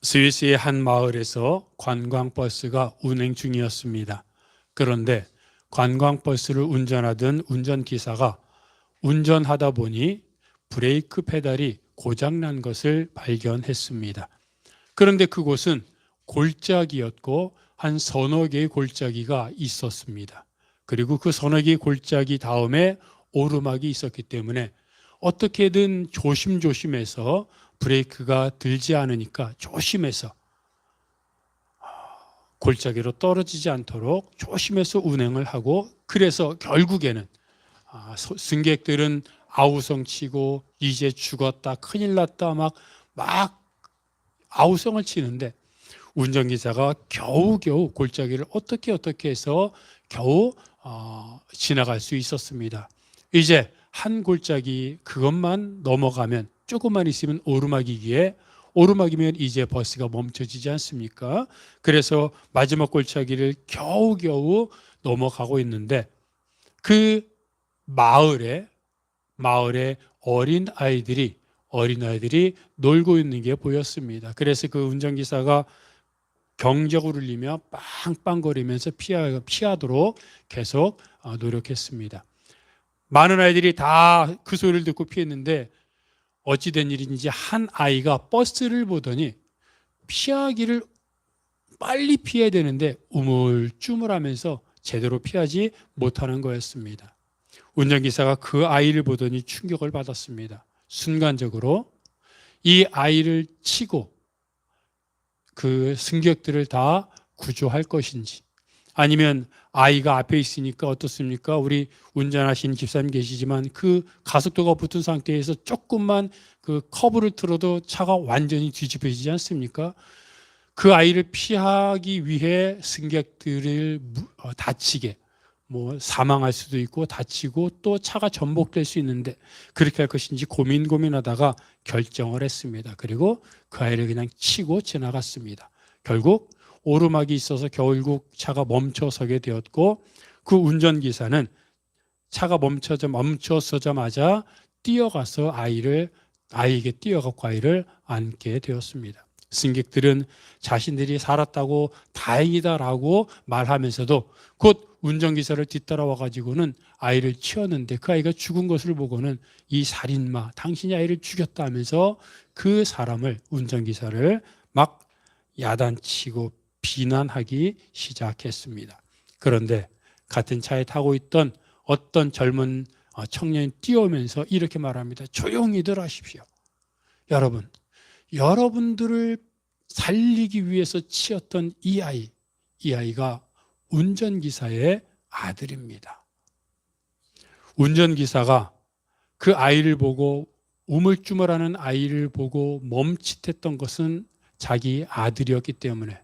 스위스의 한 마을에서 관광버스가 운행 중이었습니다. 그런데 관광버스를 운전하던 운전기사가 운전하다 보니 브레이크 페달이 고장난 것을 발견했습니다. 그런데 그곳은 골짜기였고 한 서너 개의 골짜기가 있었습니다. 그리고 그 서너 개의 골짜기 다음에 오르막이 있었기 때문에 어떻게든 조심조심해서 브레이크가 들지 않으니까 조심해서 골짜기로 떨어지지 않도록 조심해서 운행을 하고, 그래서 결국에는 승객들은 아우성치고 이제 죽었다, 큰일 났다 막 아우성을 치는데 운전기사가 겨우겨우 골짜기를 어떻게 해서 겨우 지나갈 수 있었습니다. 이제 한 골짜기 그것만 넘어가면, 조금만 있으면 오르막이기에, 오르막이면 이제 버스가 멈춰지지 않습니까? 그래서 마지막 골짜기를 겨우겨우 넘어가고 있는데 그 마을에 어린 아이들이 놀고 있는 게 보였습니다. 그래서 그 운전기사가 경적을 울리며 빵빵거리면서 피하도록 계속 노력했습니다. 많은 아이들이 다 그 소리를 듣고 피했는데 어찌된 일인지 한 아이가 버스를 보더니 피하기를 빨리 피해야 되는데 우물쭈물하면서 제대로 피하지 못하는 거였습니다. 운전기사가 그 아이를 보더니 충격을 받았습니다. 순간적으로 이 아이를 치고 그 승객들을 다 구조할 것인지, 아니면 아이가 앞에 있으니까 어떻습니까? 우리 운전하시는 집사님 계시지만 그 가속도가 붙은 상태에서 조금만 그 커브를 틀어도 차가 완전히 뒤집어지지 않습니까? 그 아이를 피하기 위해 승객들을 다치게, 사망할 수도 있고 다치고 또 차가 전복될 수 있는데 그렇게 할 것인지 고민하다가 결정을 했습니다. 그리고 그 아이를 그냥 치고 지나갔습니다. 결국 오르막이 있어서 결국 차가 멈춰서게 되었고, 그 운전기사는 차가 멈춰서자마자 뛰어가서 아이에게 뛰어가고 아이를 안게 되었습니다. 승객들은 자신들이 살았다고 다행이다라고 말하면서도 곧 운전기사를 뒤따라와 가지고는 아이를 치었는데 그 아이가 죽은 것을 보고는 이 살인마, 당신이 아이를 죽였다 하면서 그 사람을, 운전기사를 막 야단치고 비난하기 시작했습니다. 그런데 같은 차에 타고 있던 어떤 젊은 청년이 뛰어오면서 이렇게 말합니다. 조용히들 하십시오. 여러분, 여러분들을 살리기 위해서 치었던 이 아이가 운전기사의 아들입니다. 운전기사가 그 아이를 보고, 우물쭈물하는 아이를 보고 멈칫했던 것은 자기 아들이었기 때문에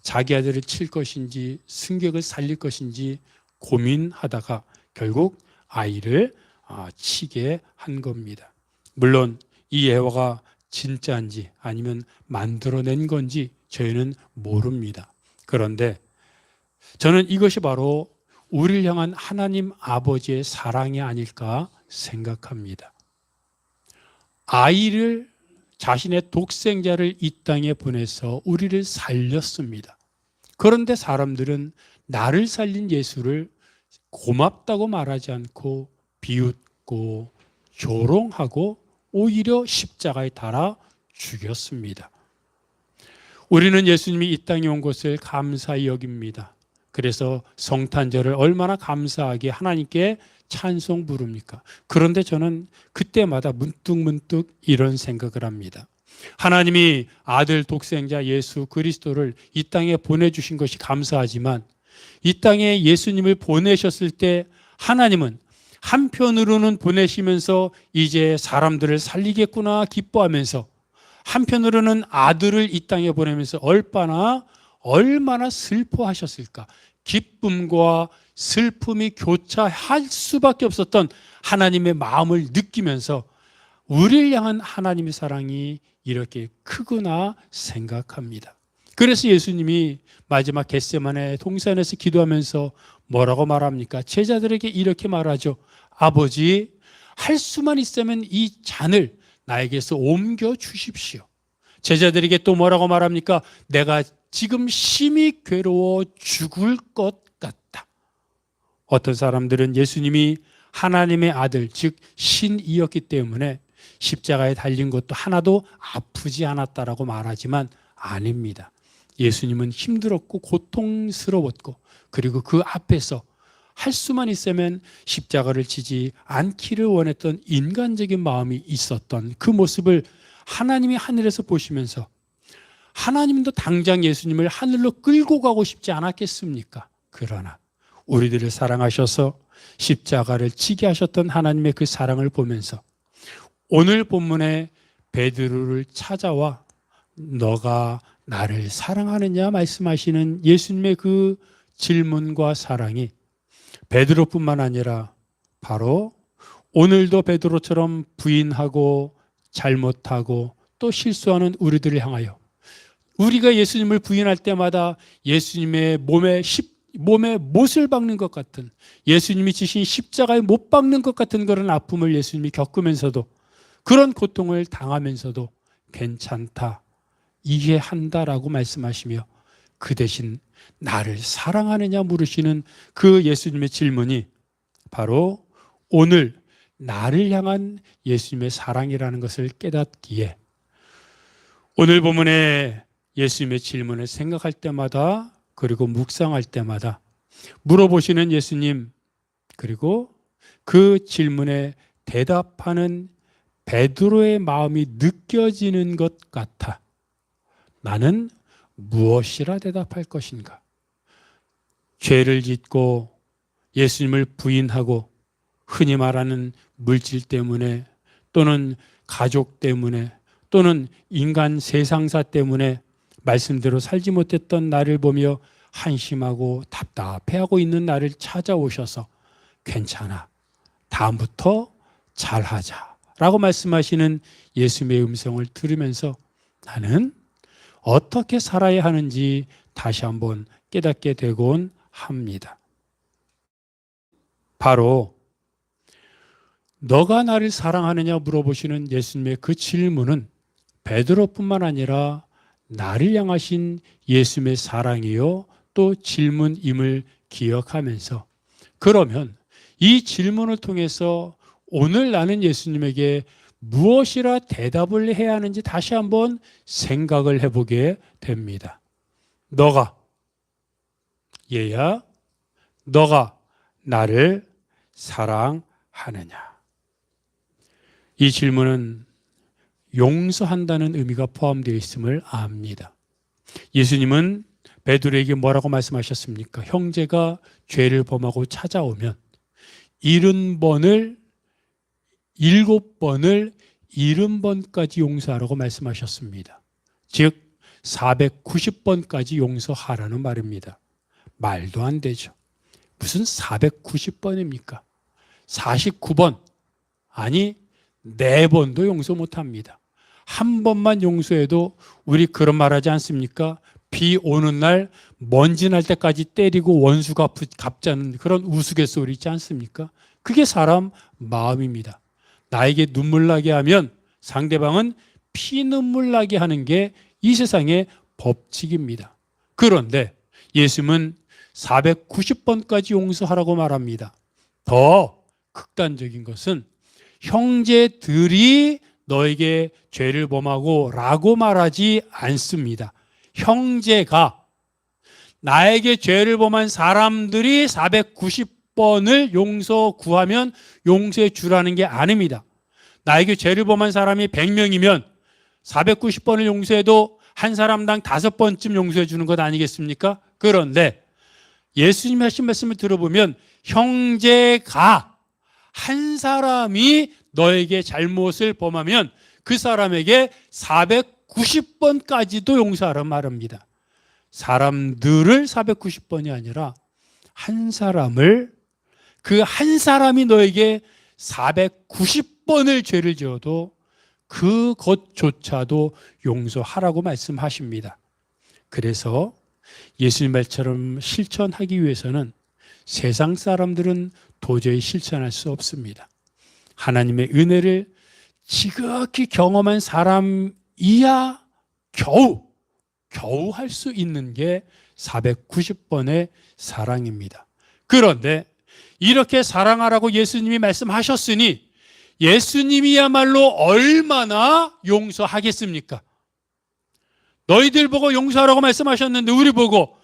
자기 아들을 칠 것인지 승객을 살릴 것인지 고민하다가 결국 아이를 치게 한 겁니다. 물론 이 예화가 진짜인지 아니면 만들어낸 건지 저희는 모릅니다. 그런데 저는 이것이 바로 우리를 향한 하나님 아버지의 사랑이 아닐까 생각합니다. 아이를, 자신의 독생자를 이 땅에 보내서 우리를 살렸습니다. 그런데 사람들은 나를 살린 예수를 고맙다고 말하지 않고 비웃고 조롱하고 오히려 십자가에 달아 죽였습니다. 우리는 예수님이 이 땅에 온 것을 감사히 여깁니다. 그래서 성탄절을 얼마나 감사하게 하나님께 찬송 부릅니까? 그런데 저는 그때마다 문득 이런 생각을 합니다. 하나님이 아들 독생자 예수 그리스도를 이 땅에 보내주신 것이 감사하지만 이 땅에 예수님을 보내셨을 때 하나님은 한편으로는 보내시면서 이제 사람들을 살리겠구나 기뻐하면서 한편으로는 아들을 이 땅에 보내면서 얼마나 슬퍼하셨을까. 기쁨과 슬픔이 교차할 수밖에 없었던 하나님의 마음을 느끼면서 우리를 향한 하나님의 사랑이 이렇게 크구나 생각합니다. 그래서 예수님이 마지막 겟세마네 동산에서 기도하면서 뭐라고 말합니까? 제자들에게 이렇게 말하죠. 아버지, 할 수만 있으면 이 잔을 나에게서 옮겨 주십시오. 제자들에게 또 뭐라고 말합니까? 내가 지금 심히 괴로워 죽을 것 같다. 어떤 사람들은 예수님이 하나님의 아들, 즉 신이었기 때문에 십자가에 달린 것도 하나도 아프지 않았다라고 말하지만 아닙니다. 예수님은 힘들었고 고통스러웠고, 그리고 그 앞에서 할 수만 있으면 십자가를 지지 않기를 원했던 인간적인 마음이 있었던 그 모습을 하나님이 하늘에서 보시면서 하나님도 당장 예수님을 하늘로 끌고 가고 싶지 않았겠습니까? 그러나 우리들을 사랑하셔서 십자가를 지게 하셨던 하나님의 그 사랑을 보면서 오늘 본문에 베드로를 찾아와 너가 나를 사랑하느냐 말씀하시는 예수님의 그 질문과 사랑이 베드로뿐만 아니라 바로 오늘도 베드로처럼 부인하고 잘못하고 또 실수하는 우리들을 향하여, 우리가 예수님을 부인할 때마다 예수님의 몸에 못을 박는 것 같은, 예수님이 지신 십자가에 못 박는 것 같은 그런 아픔을 예수님이 겪으면서도, 그런 고통을 당하면서도 괜찮다, 이해한다라고 말씀하시며 그 대신 나를 사랑하느냐 물으시는 그 예수님의 질문이 바로 오늘 나를 향한 예수님의 사랑이라는 것을 깨닫기에, 오늘 본문에 예수님의 질문을 생각할 때마다, 그리고 묵상할 때마다 물어보시는 예수님, 그리고 그 질문에 대답하는 베드로의 마음이 느껴지는 것 같아. 나는 무엇이라 대답할 것인가? 죄를 짓고 예수님을 부인하고 흔히 말하는 물질 때문에, 또는 가족 때문에, 또는 인간 세상사 때문에 말씀대로 살지 못했던 나를 보며 한심하고 답답해하고 있는 나를 찾아오셔서 괜찮아, 다음부터 잘하자 라고 말씀하시는 예수님의 음성을 들으면서 나는 어떻게 살아야 하는지 다시 한번 깨닫게 되곤 합니다. 바로 너가 나를 사랑하느냐 물어보시는 예수님의 그 질문은 베드로뿐만 아니라 나를 향하신 예수님의 사랑이요 또 질문임을 기억하면서, 그러면 이 질문을 통해서 오늘 나는 예수님에게 무엇이라 대답을 해야 하는지 다시 한번 생각을 해보게 됩니다. 너가, 얘야, 너가 나를 사랑하느냐? 이 질문은 용서한다는 의미가 포함되어 있음을 압니다. 예수님은 베드로에게 뭐라고 말씀하셨습니까? 형제가 죄를 범하고 찾아오면 70번을 70번까지 용서하라고 말씀하셨습니다. 즉 490번까지 용서하라는 말입니다. 말도 안 되죠. 무슨 490번입니까? 49번, 아니 4번도 용서 못합니다. 한 번만 용서해도 우리 그런 말 하지 않습니까? 비 오는 날 먼지 날 때까지 때리고 원수 갚자는 그런 우스갯소리 있지 않습니까? 그게 사람 마음입니다. 나에게 눈물 나게 하면 상대방은 피눈물 나게 하는 게 이 세상의 법칙입니다. 그런데 예수님은 490번까지 용서하라고 말합니다. 더 극단적인 것은 형제들이 너에게 죄를 범하고 라고 말하지 않습니다. 형제가, 나에게 죄를 범한 사람들이 490번을 용서 구하면 용서해 주라는 게 아닙니다. 나에게 죄를 범한 사람이 100명이면 490번을 용서해도 한 사람당 5번쯤 용서해 주는 것 아니겠습니까? 그런데 예수님이 하신 말씀을 들어보면 형제가, 한 사람이 너에게 잘못을 범하면 그 사람에게 490번까지도 용서하라는 말입니다. 사람들을 490번이 아니라 한 사람을, 그 한 사람이 너에게 490번을 죄를 지어도 그것조차도 용서하라고 말씀하십니다. 그래서 예수님 말처럼 실천하기 위해서는 세상 사람들은 도저히 실천할 수 없습니다. 하나님의 은혜를 지극히 경험한 사람이야 겨우 할 수 있는 게 490번의 사랑입니다. 그런데 이렇게 사랑하라고 예수님이 말씀하셨으니 예수님이야말로 얼마나 용서하겠습니까? 너희들 보고 용서하라고 말씀하셨는데 우리 보고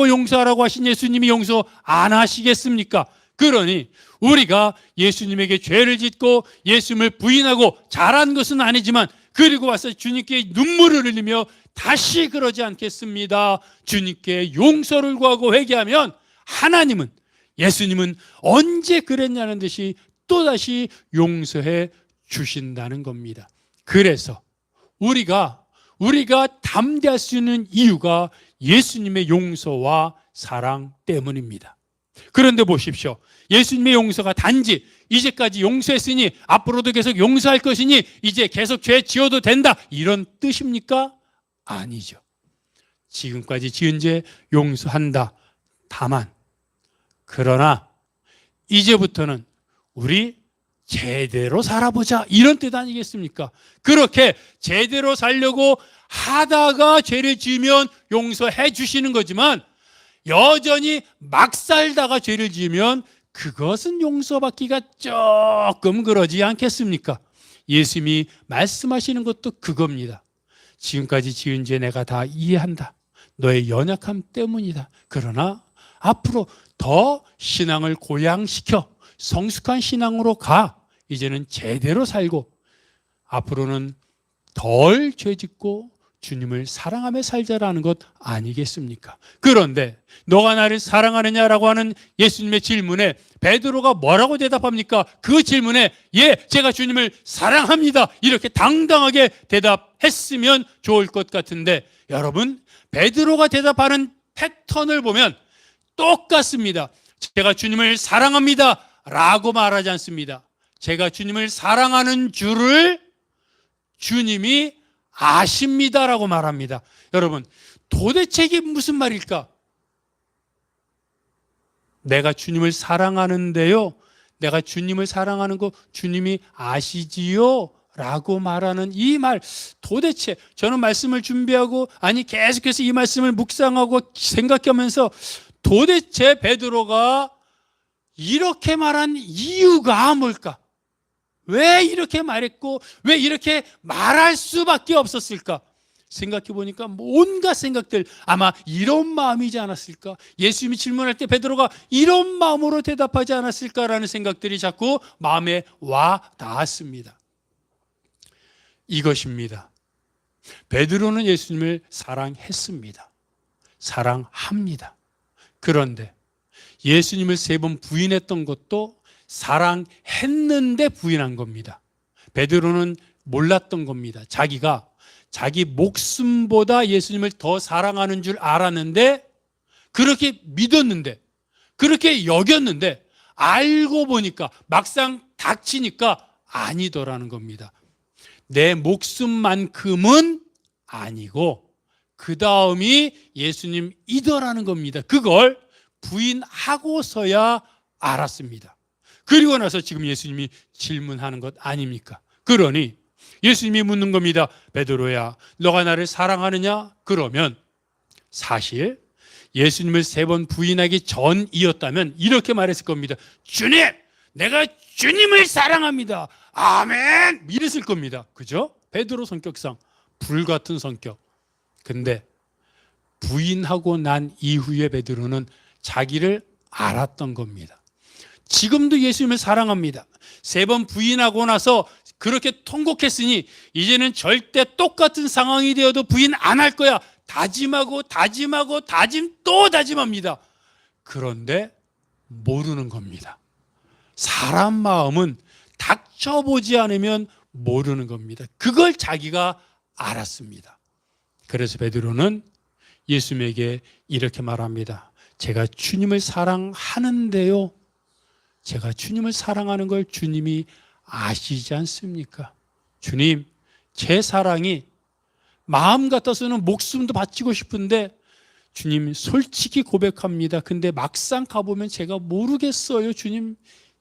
용서하라고 하신 예수님이 용서 안 하시겠습니까? 그러니 우리가 예수님에게 죄를 짓고 예수님을 부인하고 잘한 것은 아니지만 그리고 와서 주님께 눈물을 흘리며 다시 그러지 않겠습니다. 주님께 용서를 구하고 회개하면 하나님은, 예수님은 언제 그랬냐는 듯이 또다시 용서해 주신다는 겁니다. 그래서 우리가 담대할 수 있는 이유가 예수님의 용서와 사랑 때문입니다. 그런데 보십시오. 예수님의 용서가 단지 이제까지 용서했으니 앞으로도 계속 용서할 것이니 이제 계속 죄 지어도 된다, 이런 뜻입니까? 아니죠. 지금까지 지은 죄 용서한다. 다만 그러나 이제부터는 우리 제대로 살아보자, 이런 뜻 아니겠습니까? 그렇게 제대로 살려고 하다가 죄를 지으면 용서해 주시는 거지만 여전히 막 살다가 죄를 지으면 그것은 용서받기가 조금 그러지 않겠습니까? 예수님이 말씀하시는 것도 그겁니다. 지금까지 지은 죄 내가 다 이해한다. 너의 연약함 때문이다. 그러나 앞으로 더 신앙을 고양시켜 성숙한 신앙으로 가. 이제는 제대로 살고 앞으로는 덜 죄짓고 주님을 사랑하며 살자라는 것 아니겠습니까? 그런데 너가 나를 사랑하느냐라고 하는 예수님의 질문에 베드로가 뭐라고 대답합니까? 그 질문에 예, 제가 주님을 사랑합니다, 이렇게 당당하게 대답했으면 좋을 것 같은데 여러분, 베드로가 대답하는 패턴을 보면 똑같습니다. 제가 주님을 사랑합니다 라고 말하지 않습니다. 제가 주님을 사랑하는 줄을 주님이 아십니다라고 말합니다. 여러분, 도대체 이게 무슨 말일까? 내가 주님을 사랑하는데요, 내가 주님을 사랑하는 거 주님이 아시지요? 라고 말하는 이 말, 도대체 저는 말씀을 준비하고 계속해서 이 말씀을 묵상하고 생각하면서 도대체 베드로가 이렇게 말한 이유가 뭘까? 왜 이렇게 말했고 왜 이렇게 말할 수밖에 없었을까? 생각해 보니까 온갖 생각들, 아마 이런 마음이지 않았을까? 예수님이 질문할 때 베드로가 이런 마음으로 대답하지 않았을까라는 생각들이 자꾸 마음에 와 닿았습니다. 이것입니다. 베드로는 예수님을 사랑했습니다. 사랑합니다. 그런데 예수님을 3번 부인했던 것도 사랑했는데 부인한 겁니다. 베드로는 몰랐던 겁니다. 자기가 자기 목숨보다 예수님을 더 사랑하는 줄 알았는데, 그렇게 믿었는데, 그렇게 여겼는데 알고 보니까 막상 닥치니까 아니더라는 겁니다. 내 목숨만큼은 아니고 그 다음이 예수님이더라는 겁니다. 그걸 부인하고서야 알았습니다. 그리고 나서 지금 예수님이 질문하는 것 아닙니까? 그러니 예수님이 묻는 겁니다. 베드로야, 너가 나를 사랑하느냐? 그러면 사실 예수님을 3번 부인하기 전이었다면 이렇게 말했을 겁니다. 주님, 내가 주님을 사랑합니다. 아멘! 이랬을 겁니다. 그죠? 베드로 성격상 불같은 성격. 근데 부인하고 난 이후에 베드로는 자기를 알았던 겁니다. 지금도 예수님을 사랑합니다. 3번 부인하고 나서 그렇게 통곡했으니 이제는 절대 똑같은 상황이 되어도 부인 안 할 거야. 다짐하고 또 다짐합니다. 그런데 모르는 겁니다. 사람 마음은 닥쳐보지 않으면 모르는 겁니다. 그걸 자기가 알았습니다. 그래서 베드로는 예수님에게 이렇게 말합니다. 제가 주님을 사랑하는데요, 제가 주님을 사랑하는 걸 주님이 아시지 않습니까? 주님, 제 사랑이 마음 같아서는 목숨도 바치고 싶은데 주님, 솔직히 고백합니다. 근데 막상 가보면 제가 모르겠어요. 주님,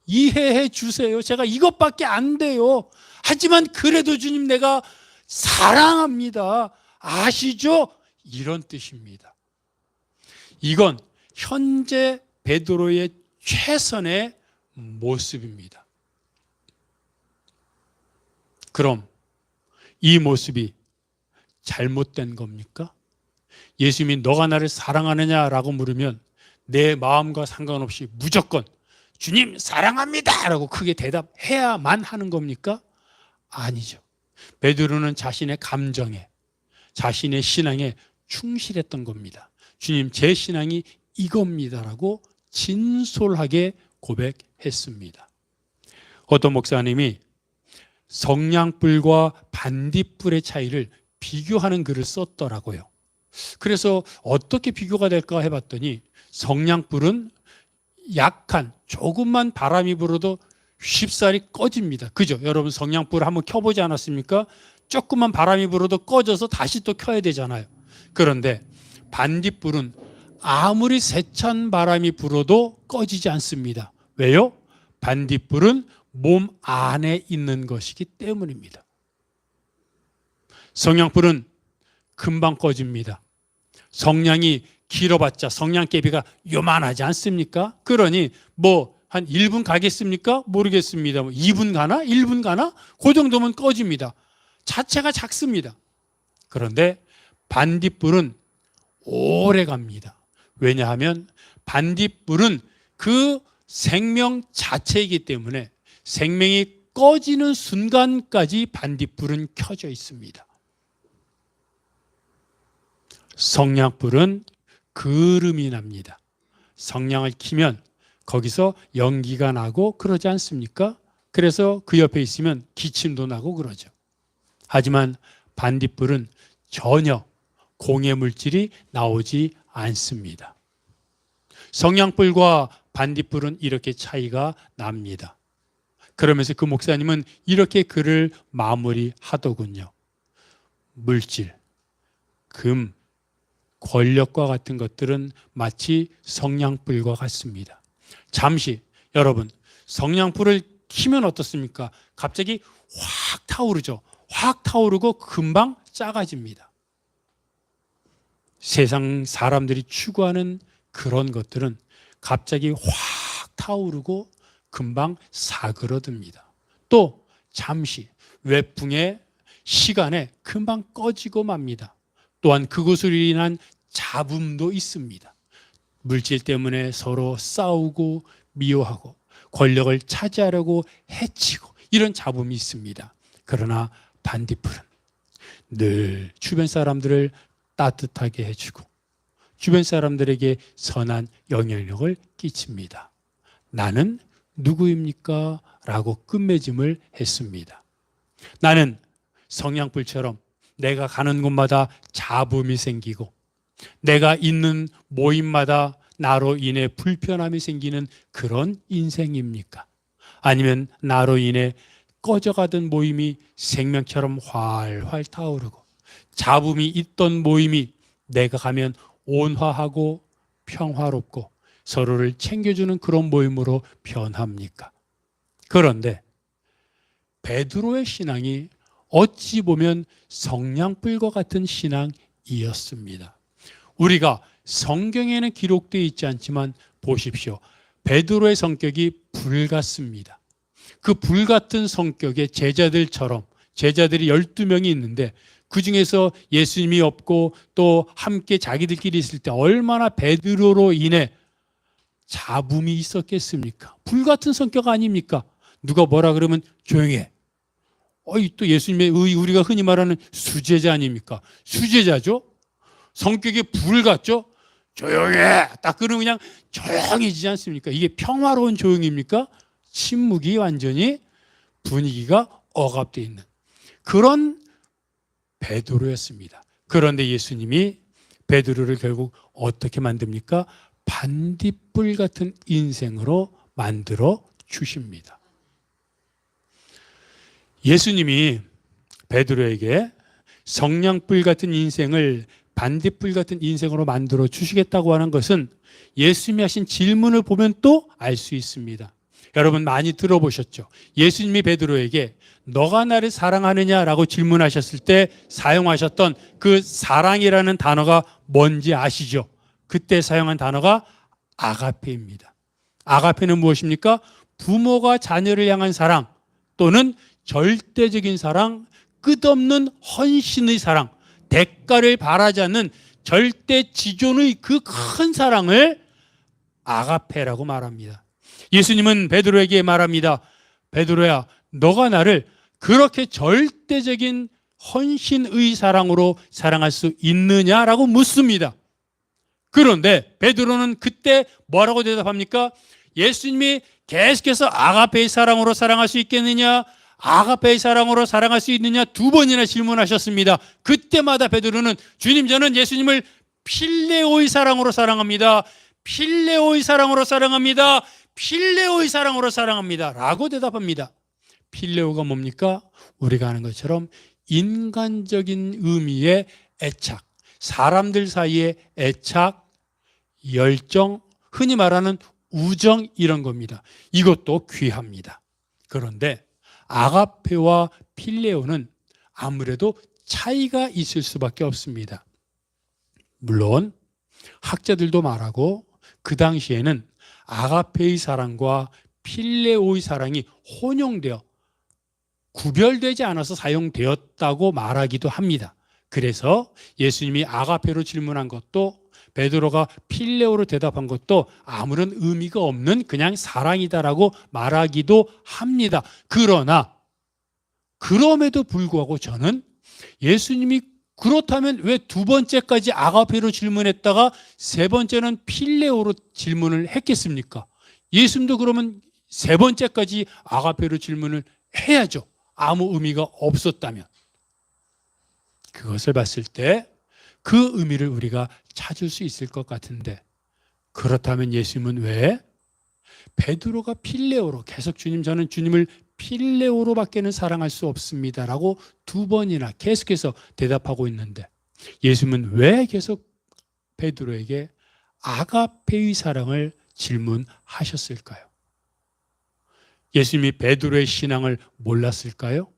이해해 주세요. 제가 이것밖에 안 돼요. 하지만 그래도 주님, 내가 사랑합니다. 아시죠? 이런 뜻입니다. 이건 현재 베드로의 최선의 모습입니다. 그럼 이 모습이 잘못된 겁니까? 예수님이 너가 나를 사랑하느냐라고 물으면 내 마음과 상관없이 무조건 주님 사랑합니다 라고 크게 대답해야만 하는 겁니까? 아니죠. 베드로는 자신의 감정에, 자신의 신앙에 충실했던 겁니다. 주님, 제 신앙이 이겁니다라고 진솔하게 고백했습니다. 어떤 목사님이 성냥불과 반딧불의 차이를 비교하는 글을 썼더라고요. 그래서 어떻게 비교가 될까 해봤더니 성냥불은 약한 조금만 바람이 불어도 쉽사리 꺼집니다. 그죠? 여러분 성냥불을 한번 켜보지 않았습니까? 조금만 바람이 불어도 꺼져서 다시 또 켜야 되잖아요. 그런데 반딧불은 아무리 세찬 바람이 불어도 꺼지지 않습니다. 왜요? 반딧불은 몸 안에 있는 것이기 때문입니다. 성냥불은 금방 꺼집니다. 성냥이 길어봤자 성냥개비가 요만하지 않습니까? 그러니 한 1분 가겠습니까? 모르겠습니다. 2분 가나? 1분 가나? 그 정도면 꺼집니다. 자체가 작습니다. 그런데 반딧불은 오래 갑니다. 왜냐하면 반딧불은 그 생명 자체이기 때문에 생명이 꺼지는 순간까지 반딧불은 켜져 있습니다. 성냥불은 그름이 납니다. 성냥을 키면 거기서 연기가 나고 그러지 않습니까? 그래서 그 옆에 있으면 기침도 나고 그러죠. 하지만 반딧불은 전혀 공해 물질이 나오지 않습니다. 성냥불과 반딧불은 이렇게 차이가 납니다. 그러면서 그 목사님은 이렇게 글을 마무리하더군요. 물질, 금, 권력과 같은 것들은 마치 성냥불과 같습니다. 잠시 여러분 성냥불을 켜면 어떻습니까? 갑자기 확 타오르죠. 확 타오르고 금방 작아집니다. 세상 사람들이 추구하는 그런 것들은 갑자기 확 타오르고 금방 사그러듭니다. 또 잠시 외풍의 시간에 금방 꺼지고 맙니다. 또한 그것으로 인한 잡음도 있습니다. 물질 때문에 서로 싸우고 미워하고 권력을 차지하려고 해치고 이런 잡음이 있습니다. 그러나 반딧불은 늘 주변 사람들을 따뜻하게 해주고 주변 사람들에게 선한 영향력을 끼칩니다. 나는 누구입니까? 라고 끝맺음을 했습니다. 나는 성냥불처럼 내가 가는 곳마다 잡음이 생기고 내가 있는 모임마다 나로 인해 불편함이 생기는 그런 인생입니까? 아니면 나로 인해 꺼져가던 모임이 생명처럼 활활 타오르고 잡음이 있던 모임이 내가 가면 온화하고 평화롭고 서로를 챙겨주는 그런 모임으로 변합니까? 그런데 베드로의 신앙이 어찌 보면 성냥불과 같은 신앙이었습니다. 우리가 성경에는 기록되어 있지 않지만 보십시오. 베드로의 성격이 불 같습니다. 그 불 같은 성격의 제자들처럼 제자들이 12명이 있는데 그 중에서 예수님이 없고 또 함께 자기들끼리 있을 때 얼마나 베드로로 인해 잡음이 있었겠습니까? 불 같은 성격 아닙니까? 누가 뭐라 그러면 조용히 해. 또 예수님의 우리가 흔히 말하는 수제자 아닙니까? 수제자죠? 성격이 불 같죠? 조용해. 딱 그러면 그냥 조용해지지 않습니까? 이게 평화로운 조용입니까? 침묵이 완전히 분위기가 억압되어 있는 그런 베드로였습니다. 그런데 예수님이 베드로를 결국 어떻게 만듭니까? 반딧불 같은 인생으로 만들어 주십니다. 예수님이 베드로에게 성냥불 같은 인생을 반딧불 같은 인생으로 만들어 주시겠다고 하는 것은 예수님이 하신 질문을 보면 또 알 수 있습니다. 여러분 많이 들어보셨죠? 예수님이 베드로에게 너가 나를 사랑하느냐라고 질문하셨을 때 사용하셨던 그 사랑이라는 단어가 뭔지 아시죠? 그때 사용한 단어가 아가페입니다. 아가페는 무엇입니까? 부모가 자녀를 향한 사랑 또는 절대적인 사랑, 끝없는 헌신의 사랑, 대가를 바라지 않는 절대 지존의 그 큰 사랑을 아가페라고 말합니다. 예수님은 베드로에게 말합니다. 베드로야, 너가 나를 그렇게 절대적인 헌신의 사랑으로 사랑할 수 있느냐라고 묻습니다. 그런데 베드로는 그때 뭐라고 대답합니까? 예수님이 계속해서 아가페의 사랑으로 사랑할 수 있겠느냐? 아가페의 사랑으로 사랑할 수 있느냐? 두 번이나 질문하셨습니다. 그때마다 베드로는 주님, 저는 예수님을 필레오의 사랑으로 사랑합니다. 필레오의 사랑으로 사랑합니다. 필레오의 사랑으로 사랑합니다. 라고 대답합니다. 필레오가 뭡니까? 우리가 아는 것처럼 인간적인 의미의 애착, 사람들 사이의 애착, 열정, 흔히 말하는 우정 이런 겁니다. 이것도 귀합니다. 그런데 아가페와 필레오는 아무래도 차이가 있을 수밖에 없습니다. 물론 학자들도 말하고 그 당시에는 아가페의 사랑과 필레오의 사랑이 혼용되어 구별되지 않아서 사용되었다고 말하기도 합니다. 그래서 예수님이 아가페로 질문한 것도 베드로가 필레오로 대답한 것도 아무런 의미가 없는 그냥 사랑이다라고 말하기도 합니다. 그러나 그럼에도 불구하고 저는 예수님이 그렇다면 왜 두 번째까지 아가페로 질문했다가 세 번째는 필레오로 질문을 했겠습니까? 예수님도 그러면 세 번째까지 아가페로 질문을 해야죠. 아무 의미가 없었다면. 그것을 봤을 때 그 의미를 우리가 찾을 수 있을 것 같은데, 그렇다면 예수님은 왜 베드로가 필레오로 계속 주님, 저는 주님을 필레오로밖에는 사랑할 수 없습니다 라고 두 번이나 계속해서 대답하고 있는데 예수님은 왜 계속 베드로에게 아가페의 사랑을 질문하셨을까요? 예수님이 베드로의 신앙을 몰랐을까요?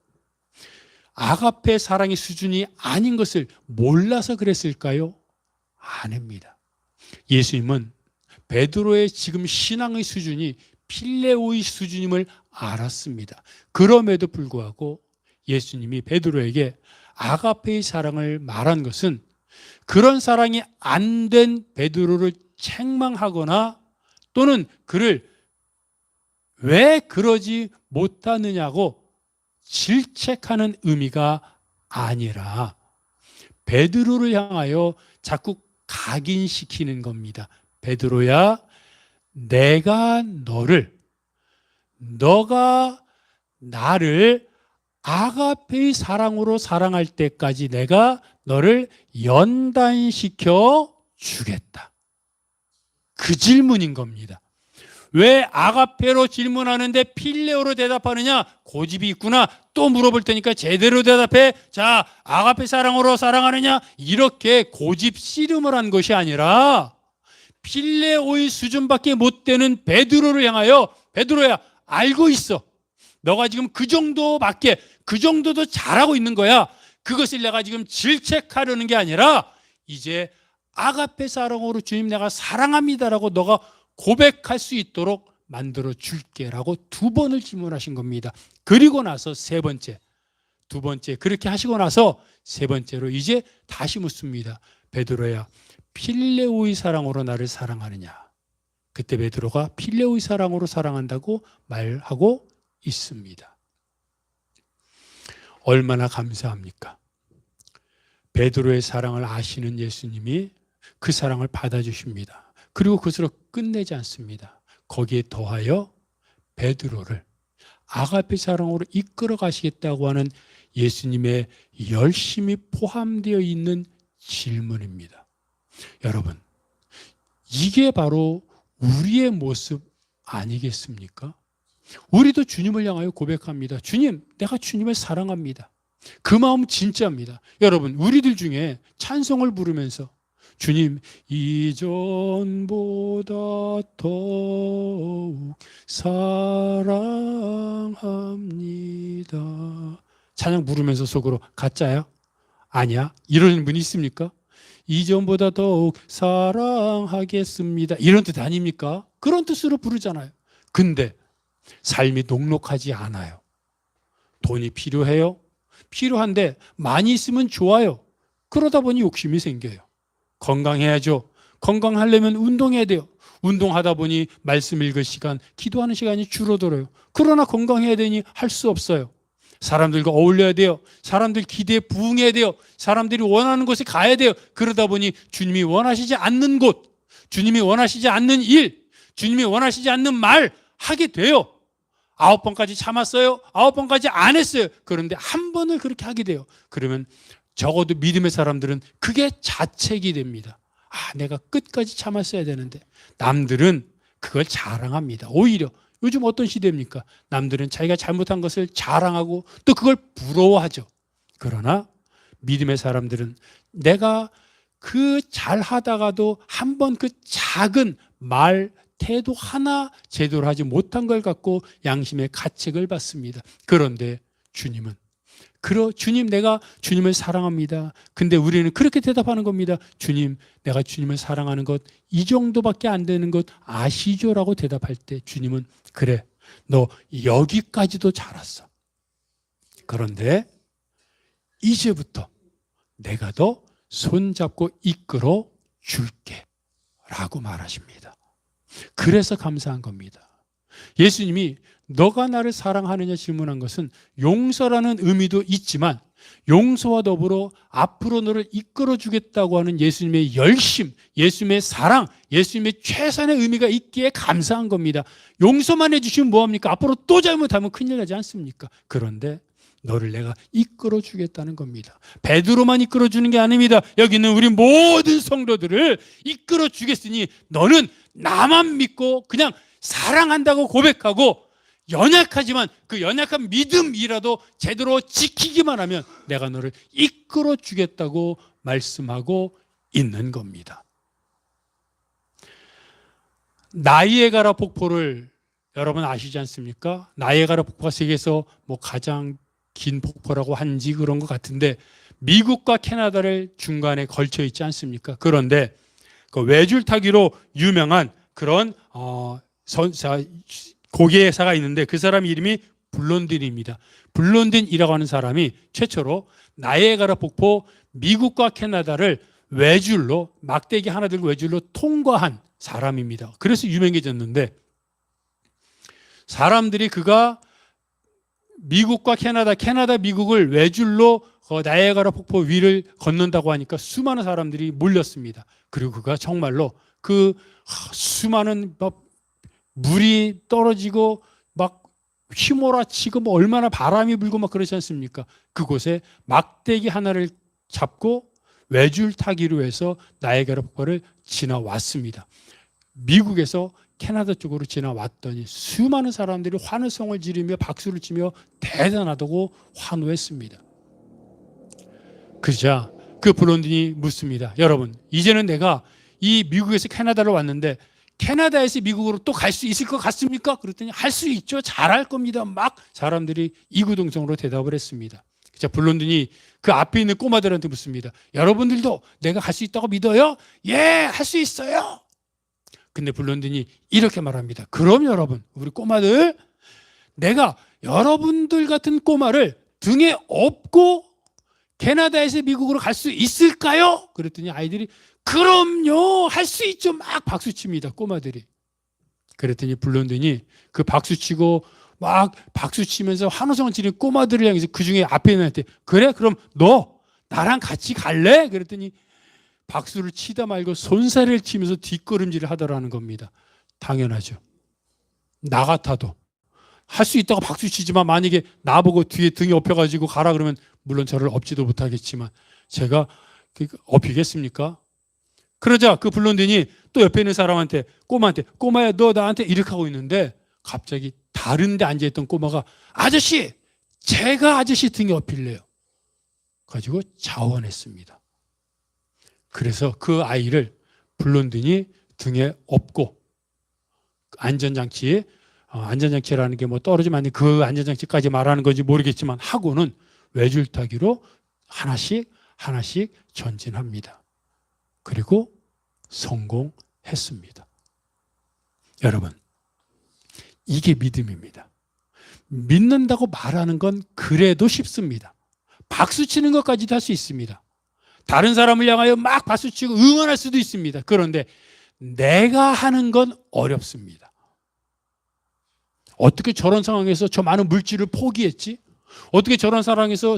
아가페 사랑의 수준이 아닌 것을 몰라서 그랬을까요? 아닙니다. 예수님은 베드로의 지금 신앙의 수준이 필레오의 수준임을 알았습니다. 그럼에도 불구하고 예수님이 베드로에게 아가페의 사랑을 말한 것은 그런 사랑이 안 된 베드로를 책망하거나 또는 그를 왜 그러지 못하느냐고 질책하는 의미가 아니라 베드로를 향하여 자꾸 각인시키는 겁니다. 베드로야, 너가 나를 아가페의 사랑으로 사랑할 때까지 내가 너를 연단시켜 주겠다. 그 질문인 겁니다. 왜 아가페로 질문하는데 필레오로 대답하느냐? 고집이 있구나. 또 물어볼 테니까 제대로 대답해. 자, 아가페 사랑으로 사랑하느냐? 이렇게 고집 씨름을 한 것이 아니라 필레오의 수준밖에 못 되는 베드로를 향하여 베드로야, 알고 있어. 너가 지금 그 정도밖에, 그 정도도 잘하고 있는 거야. 그것을 내가 지금 질책하려는 게 아니라 이제 아가페 사랑으로 주님 내가 사랑합니다라고 너가 고백할 수 있도록 만들어 줄게라고 두 번을 질문하신 겁니다. 그리고 나서 두 번째 그렇게 하시고 나서 세 번째로 이제 다시 묻습니다. 베드로야, 필레오의 사랑으로 나를 사랑하느냐? 그때 베드로가 필레오의 사랑으로 사랑한다고 말하고 있습니다. 얼마나 감사합니까? 베드로의 사랑을 아시는 예수님이 그 사랑을 받아주십니다. 그리고 그것으로 끝내지 않습니다. 거기에 더하여 베드로를 아가페 사랑으로 이끌어 가시겠다고 하는 예수님의 열심이 포함되어 있는 질문입니다. 여러분, 이게 바로 우리의 모습 아니겠습니까? 우리도 주님을 향하여 고백합니다. 주님, 내가 주님을 사랑합니다. 그 마음 진짜입니다. 여러분, 우리들 중에 찬송을 부르면서 주님, 이전보다 더욱 사랑합니다. 찬양 부르면서 속으로 가짜야? 아니야? 이러는 분이 있습니까? 이전보다 더욱 사랑하겠습니다. 이런 뜻 아닙니까? 그런 뜻으로 부르잖아요. 근데 삶이 녹록하지 않아요. 돈이 필요해요? 필요한데 많이 있으면 좋아요. 그러다 보니 욕심이 생겨요. 건강해야죠. 건강하려면 운동해야 돼요. 운동하다 보니 말씀 읽을 시간, 기도하는 시간이 줄어들어요. 그러나 건강해야 되니 할 수 없어요. 사람들과 어울려야 돼요. 사람들 기대에 부응해야 돼요. 사람들이 원하는 곳에 가야 돼요. 그러다 보니 주님이 원하시지 않는 곳, 주님이 원하시지 않는 일, 주님이 원하시지 않는 말 하게 돼요. 9번까지 참았어요. 9번까지 안 했어요. 그런데 한 번을 그렇게 하게 돼요. 그러면 적어도 믿음의 사람들은 그게 자책이 됩니다. 내가 끝까지 참았어야 되는데. 남들은 그걸 자랑합니다. 오히려 요즘 어떤 시대입니까? 남들은 자기가 잘못한 것을 자랑하고 또 그걸 부러워하죠. 그러나 믿음의 사람들은 내가 그 잘하다가도 한 번 그 작은 말, 태도 하나 제대로 하지 못한 걸 갖고 양심의 가책을 받습니다. 그런데 주님은 주님, 내가 주님을 사랑합니다. 근데 우리는 그렇게 대답하는 겁니다. 주님, 내가 주님을 사랑하는 것 이 정도밖에 안 되는 것 아시죠? 라고 대답할 때 주님은 그래, 너 여기까지도 잘 왔어. 그런데 이제부터 내가 너 손잡고 이끌어 줄게 라고 말하십니다. 그래서 감사한 겁니다. 예수님이 너가 나를 사랑하느냐 질문한 것은 용서라는 의미도 있지만 용서와 더불어 앞으로 너를 이끌어 주겠다고 하는 예수님의 열심, 예수님의 사랑, 예수님의 최선의 의미가 있기에 감사한 겁니다. 용서만 해주시면 뭐합니까? 앞으로 또 잘못하면 큰일 나지 않습니까? 그런데 너를 내가 이끌어 주겠다는 겁니다. 베드로만 이끌어 주는 게 아닙니다. 여기 있는 우리 모든 성도들을 이끌어 주겠으니 너는 나만 믿고 그냥 사랑한다고 고백하고 연약하지만 그 연약한 믿음이라도 제대로 지키기만 하면 내가 너를 이끌어 주겠다고 말씀하고 있는 겁니다. 나이아가라 폭포를 여러분 아시지 않습니까? 나이아가라 폭포가 세계에서 가장 긴 폭포라고 한지 그런 것 같은데 미국과 캐나다를 중간에 걸쳐 있지 않습니까? 그런데 그 외줄타기로 유명한 그런 고개사가 있는데 그 사람 이름이 블론딘입니다. 블론딘이라고 하는 사람이 최초로 나이아가라 폭포 미국과 캐나다를 외줄로 막대기 하나 들고 외줄로 통과한 사람입니다. 그래서 유명해졌는데 사람들이 그가 미국과 캐나다 미국을 외줄로 나이아가라 폭포 위를 걷는다고 하니까 수많은 사람들이 몰렸습니다. 그리고 그가 정말로 그 수많은 물이 떨어지고 막 휘몰아치고 얼마나 바람이 불고 막 그러지 않습니까? 그곳에 막대기 하나를 잡고 외줄 타기로 해서 나이아가라 폭포를 지나왔습니다. 미국에서 캐나다 쪽으로 지나왔더니 수많은 사람들이 환호성을 지르며 박수를 치며 대단하다고 환호했습니다. 그러자 그 블론딘이 묻습니다. 여러분, 이제는 내가 이 미국에서 캐나다로 왔는데 캐나다에서 미국으로 또 갈 수 있을 것 같습니까? 그랬더니 할 수 있죠. 잘할 겁니다. 막 사람들이 이구동성으로 대답을 했습니다. 자, 블론딘이 그 앞에 있는 꼬마들한테 묻습니다. 여러분들도 내가 갈 수 있다고 믿어요? 예, 할 수 있어요. 근데 블론딘이 이렇게 말합니다. 그럼 여러분, 우리 꼬마들, 내가 여러분들 같은 꼬마를 등에 업고 캐나다에서 미국으로 갈 수 있을까요? 그랬더니 아이들이 그럼요, 할 수 있죠. 막 박수칩니다. 꼬마들이. 그랬더니 블론딘이 그 박수치고 막 박수치면서 환호성을 지르는 꼬마들을 향해서 그 중에 앞에 있는 애한테 그래, 그럼 너 나랑 같이 갈래? 그랬더니 박수를 치다 말고 손사래를 치면서 뒷걸음질을 하더라는 겁니다. 당연하죠. 나 같아도 할 수 있다고 박수 치지만 만약에 나보고 뒤에 등이 엎여가지고 가라 그러면 물론 저를 업지도 못하겠지만 제가 업히겠습니까? 그러자 그 블론딘이 또 옆에 있는 사람한테 꼬마한테 꼬마야 너 나한테 이렇게 하고 있는데 갑자기 다른 데 앉아있던 꼬마가 아저씨 제가 아저씨 등에 업힐래요. 가지고 자원했습니다. 그래서 그 아이를 불렀더니 등에 업고 안전장치라는 게 뭐 떨어지면 안 돼. 그 안전장치까지 말하는 건지 모르겠지만 하고는 외줄타기로 하나씩 전진합니다. 그리고 성공했습니다. 여러분, 이게 믿음입니다. 믿는다고 말하는 건 그래도 쉽습니다. 박수 치는 것까지도 할 수 있습니다. 다른 사람을 향하여 막 박수 치고 응원할 수도 있습니다. 그런데 내가 하는 건 어렵습니다. 어떻게 저런 상황에서 저 많은 물질을 포기했지? 어떻게 저런 상황에서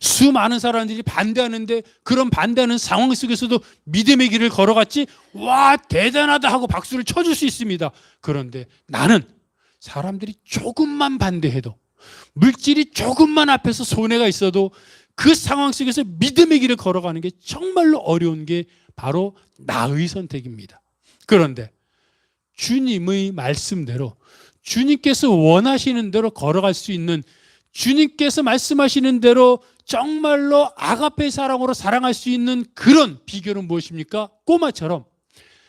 수많은 사람들이 반대하는데 그런 반대하는 상황 속에서도 믿음의 길을 걸어갔지? 와, 대단하다 하고 박수를 쳐줄 수 있습니다. 그런데 나는 사람들이 조금만 반대해도, 물질이 조금만 앞에서 손해가 있어도 그 상황 속에서 믿음의 길을 걸어가는 게 정말로 어려운 게 바로 나의 선택입니다. 그런데 주님의 말씀대로, 주님께서 원하시는 대로 걸어갈 수 있는, 주님께서 말씀하시는 대로 정말로 아가페 사랑으로 사랑할 수 있는 그런 비결은 무엇입니까? 꼬마처럼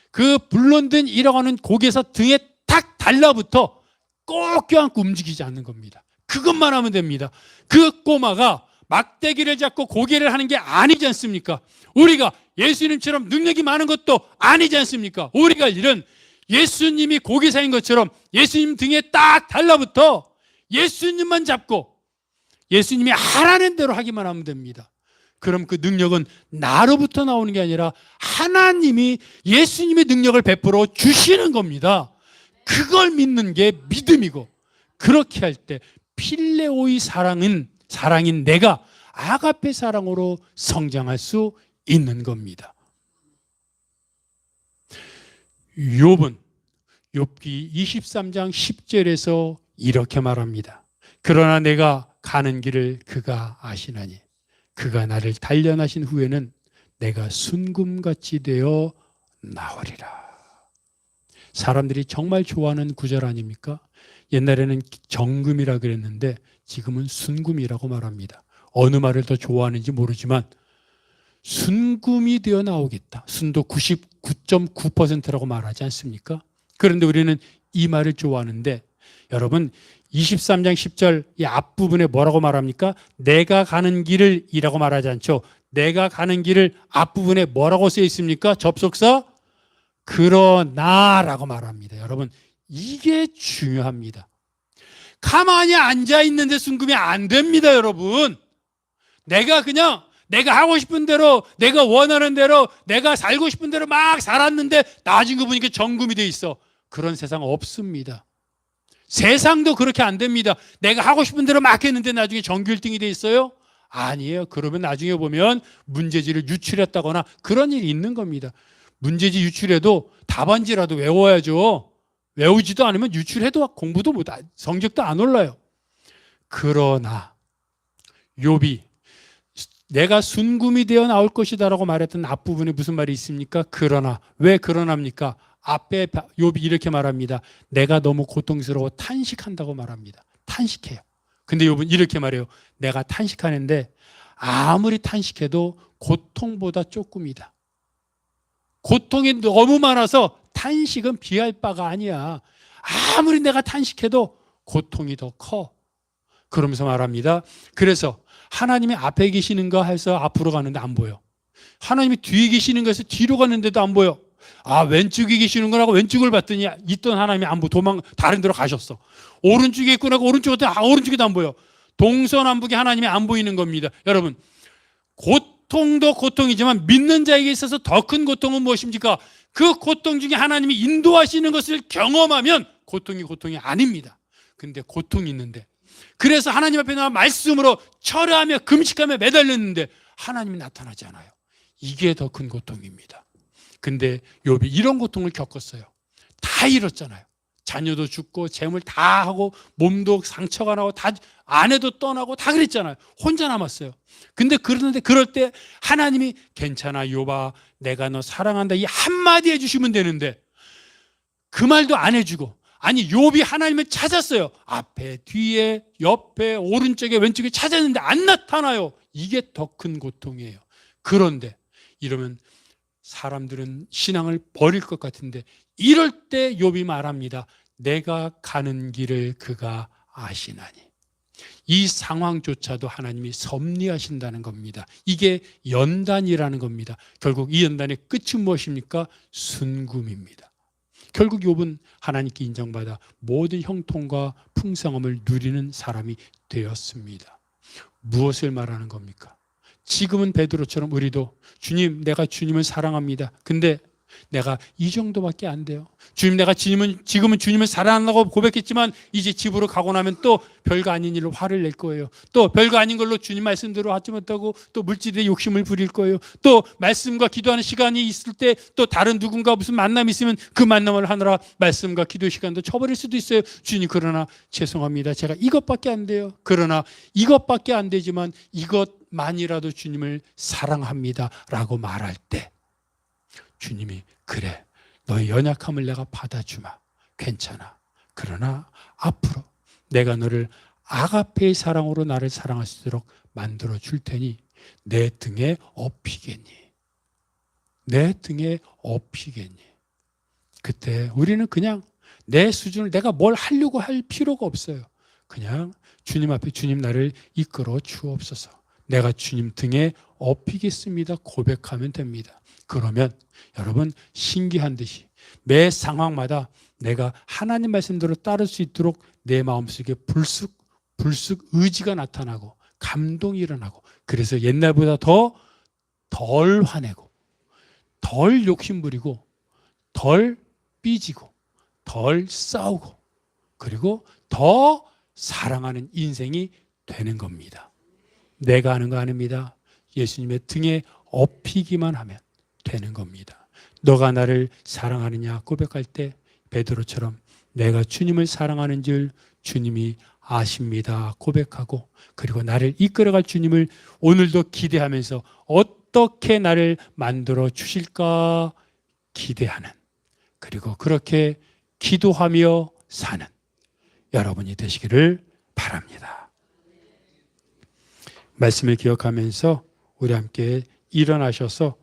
그 불론든 이라고 하는 고개에서 등에 탁 달라붙어 꼭 껴안고 움직이지 않는 겁니다. 그것만 하면 됩니다. 그 꼬마가 막대기를 잡고 고개를 하는 게 아니지 않습니까? 우리가 예수님처럼 능력이 많은 것도 아니지 않습니까? 우리가 할 일은 예수님이 고개사인 것처럼 예수님 등에 딱 달라붙어 예수님만 잡고 예수님이 하라는 대로 하기만 하면 됩니다. 그럼 그 능력은 나로부터 나오는 게 아니라 하나님이 예수님의 능력을 베풀어 주시는 겁니다. 그걸 믿는 게 믿음이고, 그렇게 할 때 필레오의 사랑인 내가 아가페 사랑으로 성장할 수 있는 겁니다. 욥기 23장 10절에서 이렇게 말합니다. 그러나 내가 가는 길을 그가 아시나니 그가 나를 단련하신 후에는 내가 순금같이 되어 나오리라. 사람들이 정말 좋아하는 구절 아닙니까? 옛날에는 정금이라 그랬는데 지금은 순금이라고 말합니다. 어느 말을 더 좋아하는지 모르지만 순금이 되어 나오겠다. 순도 99.9%라고 말하지 않습니까? 그런데 우리는 이 말을 좋아하는데, 여러분 23장 10절 이 앞부분에 뭐라고 말합니까? 내가 가는 길을 이라고 말하지 않죠. 내가 가는 길을 앞부분에 뭐라고 쓰여 있습니까? 접속사 그러나라고 말합니다. 여러분, 이게 중요합니다. 가만히 앉아 있는데 순금이 안 됩니다, 여러분. 내가 하고 싶은 대로, 내가 원하는 대로, 내가 살고 싶은 대로 막 살았는데 나중에 보니까 정금이 돼 있어. 그런 세상 없습니다. 세상도 그렇게 안 됩니다. 내가 하고 싶은 대로 막 했는데 나중에 정규 1등이 돼 있어요? 아니에요. 그러면 나중에 보면 문제지를 유출했다거나 그런 일이 있는 겁니다. 문제지 유출해도 답안지라도 외워야죠. 외우지도 않으면 유출해도 공부도 못, 성적도 안 올라요. 그러나 욥이 내가 순금이 되어 나올 것이다라고 말했던 앞부분에 무슨 말이 있습니까? 그러나. 왜 그러나입니까? 앞에 욥이 이렇게 말합니다. 내가 너무 고통스러워 탄식한다고 말합니다. 탄식해요. 근데 욥은 이렇게 말해요. 내가 탄식하는데 아무리 탄식해도 고통보다 조금이다. 고통이 너무 많아서 탄식은 비할 바가 아니야. 아무리 내가 탄식해도 고통이 더 커. 그러면서 말합니다. 그래서 하나님이 앞에 계시는가 해서 앞으로 가는데 안 보여. 하나님이 뒤에 계시는가 해서 뒤로 가는데도 안 보여. 왼쪽에 계시는 거라고 왼쪽을 봤더니 있던 하나님이 안 보여. 다른 데로 가셨어. 오른쪽에 있구나 하고 오른쪽에도 안 보여. 동서남북에 하나님이 안 보이는 겁니다. 여러분, 고통도 고통이지만 믿는 자에게 있어서 더 큰 고통은 무엇입니까? 그 고통 중에 하나님이 인도하시는 것을 경험하면 고통이 아닙니다. 근데 고통이 있는데, 그래서 하나님 앞에 나와 말씀으로 철회하며 금식하며 매달렸는데 하나님이 나타나지 않아요. 이게 더 큰 고통입니다. 근데 욥이 이런 고통을 겪었어요. 다 잃었잖아요. 자녀도 죽고 재물 다 하고 몸도 상처가 나고 다 아내도 떠나고 다 그랬잖아요. 혼자 남았어요. 근데 그럴 때 하나님이 괜찮아 욥아 내가 너 사랑한다 이 한마디 해주시면 되는데 그 말도 안 해주고, 아니 욥이 하나님을 찾았어요. 앞에 뒤에 옆에 오른쪽에 왼쪽에 찾았는데 안 나타나요. 이게 더 큰 고통이에요. 그런데 이러면 사람들은 신앙을 버릴 것 같은데 이럴 때 욥이 말합니다. 내가 가는 길을 그가 아시나니. 이 상황조차도 하나님이 섭리하신다는 겁니다. 이게 연단이라는 겁니다. 결국 이 연단의 끝은 무엇입니까? 순금입니다. 결국 욥은 하나님께 인정받아 모든 형통과 풍성함을 누리는 사람이 되었습니다. 무엇을 말하는 겁니까? 지금은 베드로처럼 우리도 주님, 내가 주님을 사랑합니다. 근데 내가 이 정도밖에 안 돼요. 주님, 내가 지금은 주님을 사랑한다고 고백했지만 이제 집으로 가고 나면 또 별거 아닌 일로 화를 낼 거예요. 또 별거 아닌 걸로 주님 말씀대로 하지 못하고 또 물질에 욕심을 부릴 거예요. 또 말씀과 기도하는 시간이 있을 때 또 다른 누군가 무슨 만남이 있으면 그 만남을 하느라 말씀과 기도 시간도 쳐버릴 수도 있어요. 주님, 그러나 죄송합니다. 제가 이것밖에 안 돼요. 그러나 이것밖에 안 되지만 이것만이라도 주님을 사랑합니다 라고 말할 때 주님이 그래, 너의 연약함을 내가 받아주마. 괜찮아. 그러나 앞으로 내가 너를 아가페의 사랑으로 나를 사랑할 수 있도록 만들어 줄 테니 내 등에 업히겠니? 내 등에 업히겠니? 그때 우리는 그냥 내 수준을 내가 뭘 하려고 할 필요가 없어요. 그냥 주님 앞에 주님 나를 이끌어 주옵소서. 내가 주님 등에 업히겠습니다. 고백하면 됩니다. 그러면 여러분 신기한 듯이 매 상황마다 내가 하나님 말씀대로 따를 수 있도록 내 마음속에 불쑥 의지가 나타나고 감동이 일어나고 그래서 옛날보다 덜 화내고 덜 욕심부리고 덜 삐지고 덜 싸우고 그리고 더 사랑하는 인생이 되는 겁니다. 내가 하는 거 아닙니다. 예수님의 등에 업히기만 하면 되는 겁니다. 너가 나를 사랑하느냐 고백할 때 베드로처럼 내가 주님을 사랑하는 줄 주님이 아십니다 고백하고 그리고 나를 이끌어갈 주님을 오늘도 기대하면서 어떻게 나를 만들어 주실까 기대하는 그리고 그렇게 기도하며 사는 여러분이 되시기를 바랍니다. 말씀을 기억하면서 우리 함께 일어나셔서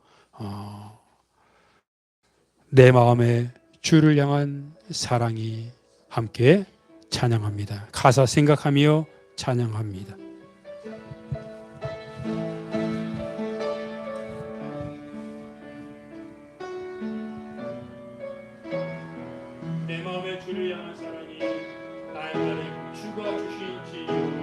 내 마음에 주를 향한 사랑이 함께 찬양합니다. 가사 생각하며 찬양합니다. 내 마음에 주를 향한 사랑이 나의 주가 주신 지혜로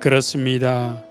그렇습니다.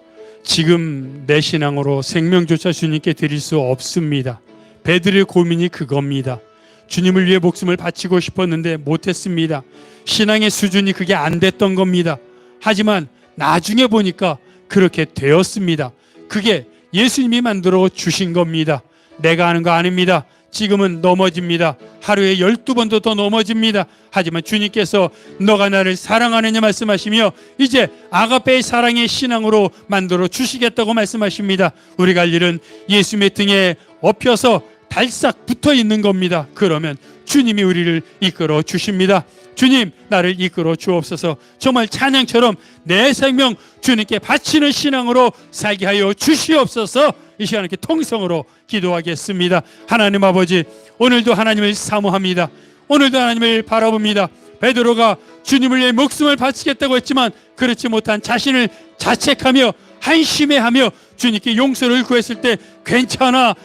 지금 내 신앙으로 생명조차 주님께 드릴 수 없습니다. 베드로의 고민이 그겁니다. 주님을 위해 목숨을 바치고 싶었는데 못했습니다. 신앙의 수준이 그게 안 됐던 겁니다. 하지만 나중에 보니까 그렇게 되었습니다. 그게 예수님이 만들어 주신 겁니다. 내가 하는 거 아닙니다. 지금은 넘어집니다. 하루에 12번도 더 넘어집니다. 하지만 주님께서 너가 나를 사랑하느냐 말씀하시며 이제 아가페의 사랑의 신앙으로 만들어 주시겠다고 말씀하십니다. 우리가 할 일은 예수님의 등에 엎혀서 달싹 붙어 있는 겁니다. 그러면 주님이 우리를 이끌어 주십니다. 주님, 나를 이끌어 주옵소서. 정말 찬양처럼 내 생명 주님께 바치는 신앙으로 살게 하여 주시옵소서. 이 시간 이렇게 통성으로 기도하겠습니다. 하나님 아버지, 오늘도 하나님을 사모합니다. 오늘도 하나님을 바라봅니다. 베드로가 주님을 위해 목숨을 바치겠다고 했지만 그렇지 못한 자신을 자책하며 한심해하며 주님께 용서를 구했을 때 괜찮아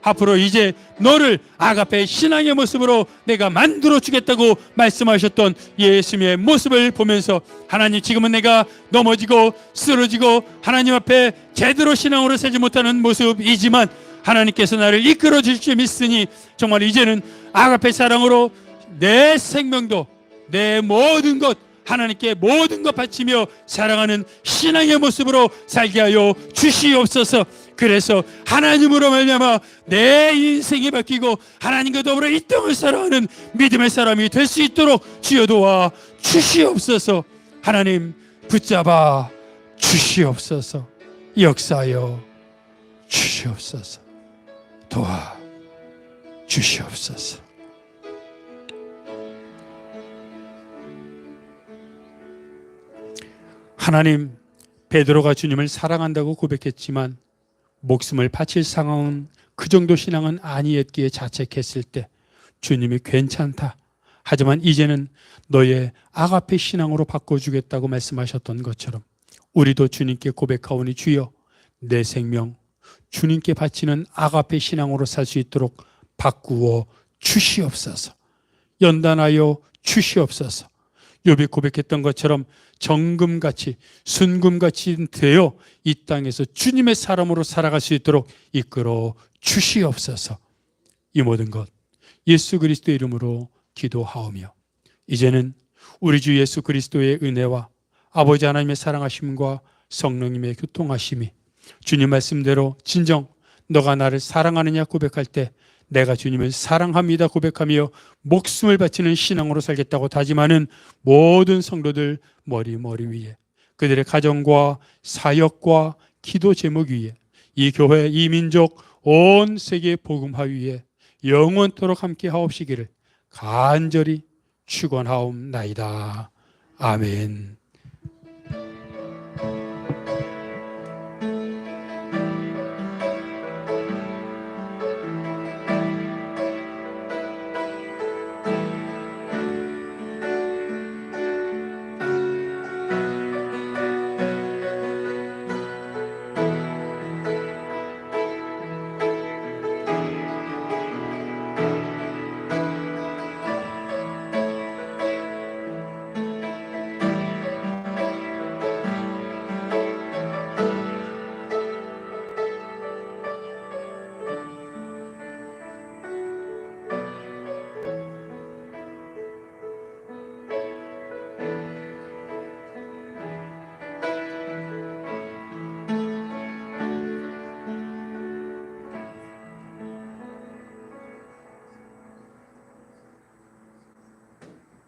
앞으로 이제 너를 아가페 신앙의 모습으로 내가 만들어 주겠다고 말씀하셨던 예수님의 모습을 보면서 하나님, 지금은 내가 넘어지고 쓰러지고 하나님 앞에 제대로 신앙으로 살지 못하는 모습이지만 하나님께서 나를 이끌어 주실 줄 믿으니 정말 이제는 아가페 사랑으로 내 생명도 내 모든 것 하나님께 모든 것 바치며 사랑하는 신앙의 모습으로 살게 하여 주시옵소서. 그래서 하나님으로 말미암아 내 인생이 바뀌고 하나님과 더불어 이 땅을 사랑하는 믿음의 사람이 될 수 있도록 주여 도와 주시옵소서. 하나님 붙잡아 주시옵소서. 역사하여 주시옵소서. 도와 주시옵소서. 하나님, 베드로가 주님을 사랑한다고 고백했지만 목숨을 바칠 상황은 그 정도 신앙은 아니었기에 자책했을 때 주님이 괜찮다. 하지만 이제는 너의 아가페 신앙으로 바꿔주겠다고 말씀하셨던 것처럼 우리도 주님께 고백하오니 주여 내 생명 주님께 바치는 아가페 신앙으로 살 수 있도록 바꾸어 주시옵소서. 연단하여 주시옵소서. 욥이 고백했던 것처럼 정금같이 순금같이 되어 이 땅에서 주님의 사람으로 살아갈 수 있도록 이끌어 주시옵소서. 이 모든 것 예수 그리스도의 이름으로 기도하오며 이제는 우리 주 예수 그리스도의 은혜와 아버지 하나님의 사랑하심과 성령님의 교통하심이 주님 말씀대로 진정 너가 나를 사랑하느냐 고백할 때 내가 주님을 사랑합니다 고백하며 목숨을 바치는 신앙으로 살겠다고 다짐하는 모든 성도들 머리 위에 그들의 가정과 사역과 기도 제목 위에 이 교회, 이 민족, 온 세계 복음화 위에 영원토록 함께 하옵시기를 간절히 축원하옵나이다. 아멘.